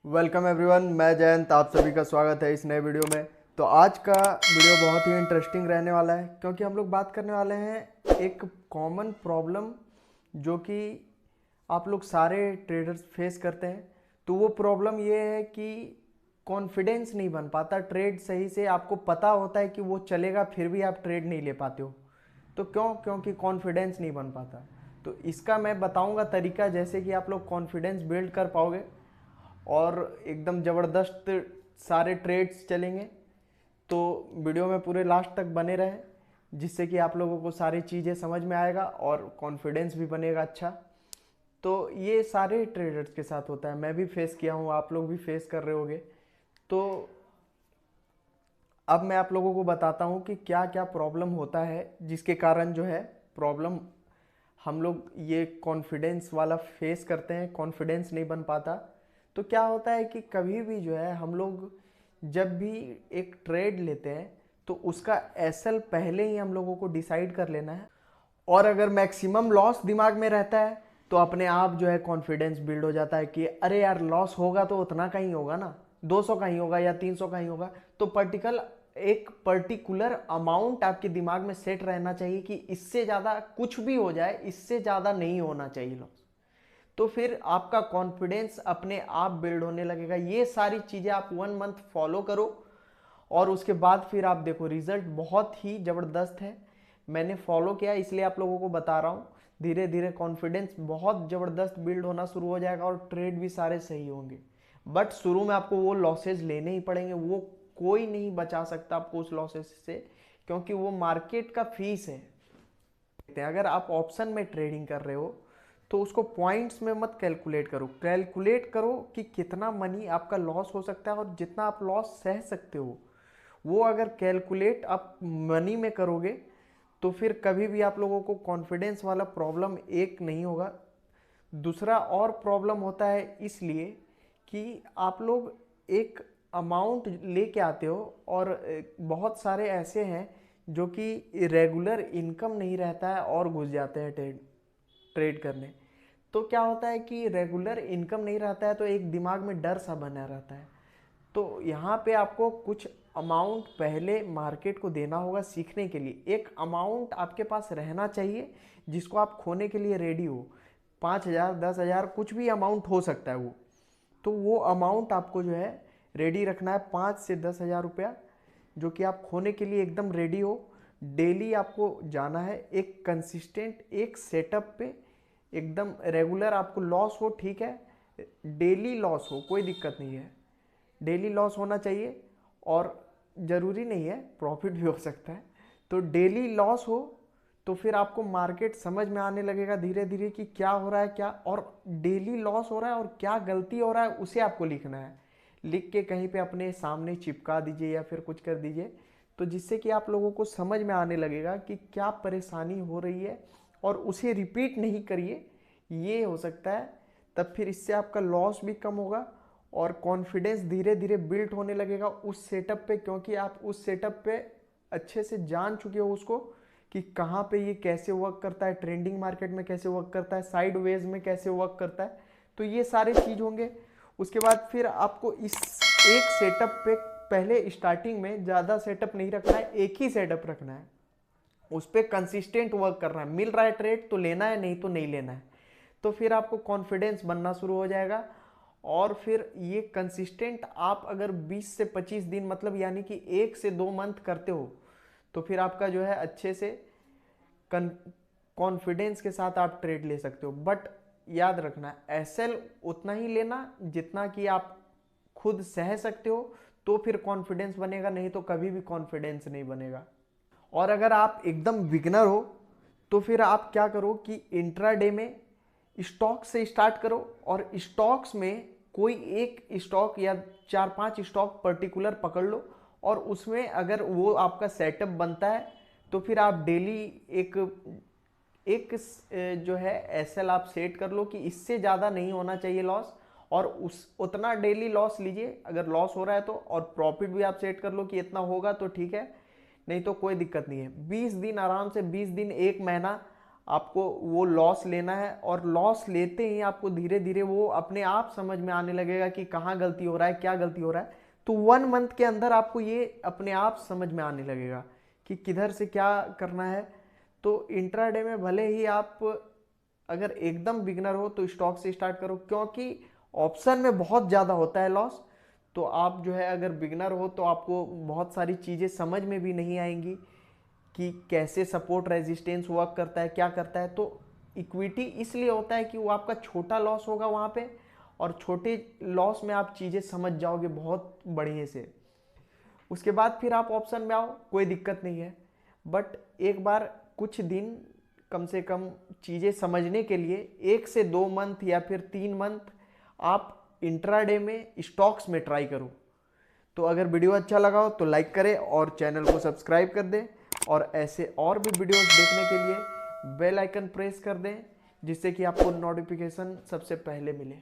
Welcome everyone, मैं जयंत। आप सभी का स्वागत है इस नए वीडियो में। तो आज का वीडियो बहुत ही इंटरेस्टिंग रहने वाला है क्योंकि हम लोग बात करने वाले हैं एक कॉमन प्रॉब्लम जो कि आप लोग सारे ट्रेडर्स फेस करते हैं। तो वो प्रॉब्लम ये है कि कॉन्फिडेंस नहीं बन पाता ट्रेड सही से। आपको पता होता है कि वो चलेगा, फिर भी आप ट्रेड नहीं ले पाते हो। तो क्योंकि कॉन्फिडेंस नहीं बन पाता। तो इसका मैं बताऊंगा तरीका, जैसे कि आप लोग कॉन्फिडेंस बिल्ड कर पाओगे और एकदम ज़बरदस्त सारे ट्रेड्स चलेंगे। तो वीडियो में पूरे लास्ट तक बने रहें, जिससे कि आप लोगों को सारी चीज़ें समझ में आएगा और कॉन्फिडेंस भी बनेगा अच्छा। तो ये सारे ट्रेडर्स के साथ होता है, मैं भी फेस किया हूँ, आप लोग भी फेस कर रहे होगे। तो अब मैं आप लोगों को बताता हूँ कि क्या क्या प्रॉब्लम होता है जिसके कारण जो है प्रॉब्लम हम लोग ये कॉन्फिडेंस वाला फेस करते हैं, कॉन्फिडेंस नहीं बन पाता। तो क्या होता है कि कभी भी जो है हम लोग जब भी एक ट्रेड लेते हैं तो उसका एसएल पहले ही हम लोगों को डिसाइड कर लेना है। और अगर मैक्सिमम लॉस दिमाग में रहता है तो अपने आप जो है कॉन्फिडेंस बिल्ड हो जाता है कि अरे यार लॉस होगा तो उतना का ही होगा ना, 200 का ही होगा या 300 का ही होगा। तो एक पर्टिकुलर अमाउंट आपके दिमाग में सेट रहना चाहिए कि इससे ज़्यादा कुछ भी हो जाए, इससे ज़्यादा नहीं होना चाहिए लॉस। तो फिर आपका कॉन्फिडेंस अपने आप बिल्ड होने लगेगा। ये सारी चीज़ें आप 1 मंथ फॉलो करो और उसके बाद फिर आप देखो रिजल्ट बहुत ही ज़बरदस्त है। मैंने फॉलो किया इसलिए आप लोगों को बता रहा हूँ। धीरे धीरे कॉन्फिडेंस बहुत ज़बरदस्त बिल्ड होना शुरू हो जाएगा और ट्रेड भी सारे सही होंगे। बट शुरू में आपको वो लॉसेज लेने ही पड़ेंगे, वो कोई नहीं बचा सकता आपको उस लॉसेज से, क्योंकि वो मार्केट का फीस है। अगर आप ऑप्शन में ट्रेडिंग कर रहे हो तो उसको पॉइंट्स में मत कैलकुलेट करो, कैलकुलेट करो कि कितना मनी आपका लॉस हो सकता है और जितना आप लॉस सह सकते हो। वो अगर कैलकुलेट आप मनी में करोगे तो फिर कभी भी आप लोगों को कॉन्फिडेंस वाला प्रॉब्लम एक नहीं होगा। दूसरा और प्रॉब्लम होता है इसलिए कि आप लोग एक अमाउंट लेके आते हो और बहुत सारे ऐसे हैं जो कि रेगुलर इनकम नहीं रहता है और घुस जाते हैं ट्रेड करने। तो क्या होता है कि रेगुलर इनकम नहीं रहता है तो एक दिमाग में डर सा बना रहता है। तो यहाँ पे आपको कुछ अमाउंट पहले मार्केट को देना होगा सीखने के लिए। एक अमाउंट आपके पास रहना चाहिए जिसको आप खोने के लिए रेडी हो। 5,000, 10,000, कुछ भी अमाउंट हो सकता है वो। तो वो अमाउंट आपको जो है रेडी रखना है, 5 से 10,000 रुपया, जो कि आप खोने के लिए एकदम रेडी हो। डेली आपको जाना है एक कंसिस्टेंट एक सेटअप पे, एकदम रेगुलर। आपको लॉस हो ठीक है, डेली लॉस हो कोई दिक्कत नहीं है, डेली लॉस होना चाहिए। और ज़रूरी नहीं है प्रॉफिट भी हो सकता है। तो डेली लॉस हो तो फिर आपको मार्केट समझ में आने लगेगा धीरे धीरे कि क्या हो रहा है, क्या और डेली लॉस हो रहा है और क्या गलती हो रहा है, उसे आपको लिखना है। लिख के कहीं पे अपने सामने चिपका दीजिए या फिर कुछ कर दीजिए, तो जिससे कि आप लोगों को समझ में आने लगेगा कि क्या परेशानी हो रही है और उसे रिपीट नहीं करिए। ये हो सकता है, तब फिर इससे आपका लॉस भी कम होगा और कॉन्फिडेंस धीरे धीरे बिल्ड होने लगेगा उस सेटअप पे, क्योंकि आप उस सेटअप पे अच्छे से जान चुके हो उसको कि कहाँ पे ये कैसे वर्क करता है, ट्रेंडिंग मार्केट में कैसे वर्क करता है, साइड वेज में कैसे वर्क करता है। तो ये सारे चीज़ होंगे। उसके बाद फिर आपको इस एक सेटअप पे पहले स्टार्टिंग में ज़्यादा सेटअप नहीं रखना है, एक ही सेटअप रखना है, उस पर कंसिस्टेंट वर्क करना है। मिल रहा है ट्रेड तो लेना है, नहीं तो नहीं लेना है। तो फिर आपको कॉन्फिडेंस बनना शुरू हो जाएगा। और फिर ये कंसिस्टेंट आप अगर 20 से 25 दिन मतलब यानी कि 1 से 2 मंथ करते हो तो फिर आपका जो है अच्छे से कॉन्फिडेंस के साथ आप ट्रेड ले सकते हो। बट याद रखना एसएल उतना ही लेना जितना कि आप खुद सह सकते हो, तो फिर कॉन्फिडेंस बनेगा, नहीं तो कभी भी कॉन्फिडेंस नहीं बनेगा। और अगर आप एकदम बिगनर हो तो फिर आप क्या करो कि इंट्राडे में स्टॉक से स्टार्ट करो और स्टॉक्स में कोई एक स्टॉक या 4-5 स्टॉक पर्टिकुलर पकड़ लो और उसमें अगर वो आपका सेटअप बनता है तो फिर आप डेली एक एक जो है एसएल आप सेट कर लो कि इससे ज़्यादा नहीं होना चाहिए लॉस, और उस उतना डेली लॉस लीजिए अगर लॉस हो रहा है तो। और प्रॉफिट भी आप सेट कर लो कि इतना होगा तो ठीक है, नहीं तो कोई दिक्कत नहीं है। 20 दिन आराम से, 20 दिन, 1 महीना आपको वो लॉस लेना है, और लॉस लेते ही आपको धीरे धीरे वो अपने आप समझ में आने लगेगा कि कहाँ गलती हो रहा है, क्या गलती हो रहा है। तो 1 मंथ के अंदर आपको ये अपने आप समझ में आने लगेगा कि किधर से क्या करना है। तो इंट्राडे में भले ही आप अगर एकदम बिगनर हो तो स्टॉक से स्टार्ट करो, क्योंकि ऑप्शन में बहुत ज़्यादा होता है लॉस। तो आप जो है अगर बिगनर हो तो आपको बहुत सारी चीज़ें समझ में भी नहीं आएंगी कि कैसे सपोर्ट रेजिस्टेंस वर्क करता है, क्या करता है। तो इक्विटी इसलिए होता है कि वो आपका छोटा लॉस होगा वहाँ पे, और छोटे लॉस में आप चीज़ें समझ जाओगे बहुत बढ़िया से। उसके बाद फिर आप ऑप्शन में आओ, कोई दिक्कत नहीं है। बट एक बार कुछ दिन कम से कम चीज़ें समझने के लिए 1 से 2 मंथ या फिर 3 मंथ आप इंट्राडे में स्टॉक्स में ट्राई करो। तो अगर वीडियो अच्छा लगा हो तो लाइक करें और चैनल को सब्सक्राइब कर दें, और ऐसे और भी वीडियोस देखने के लिए बेल आइकन प्रेस कर दें, जिससे कि आपको नोटिफिकेशन सबसे पहले मिले।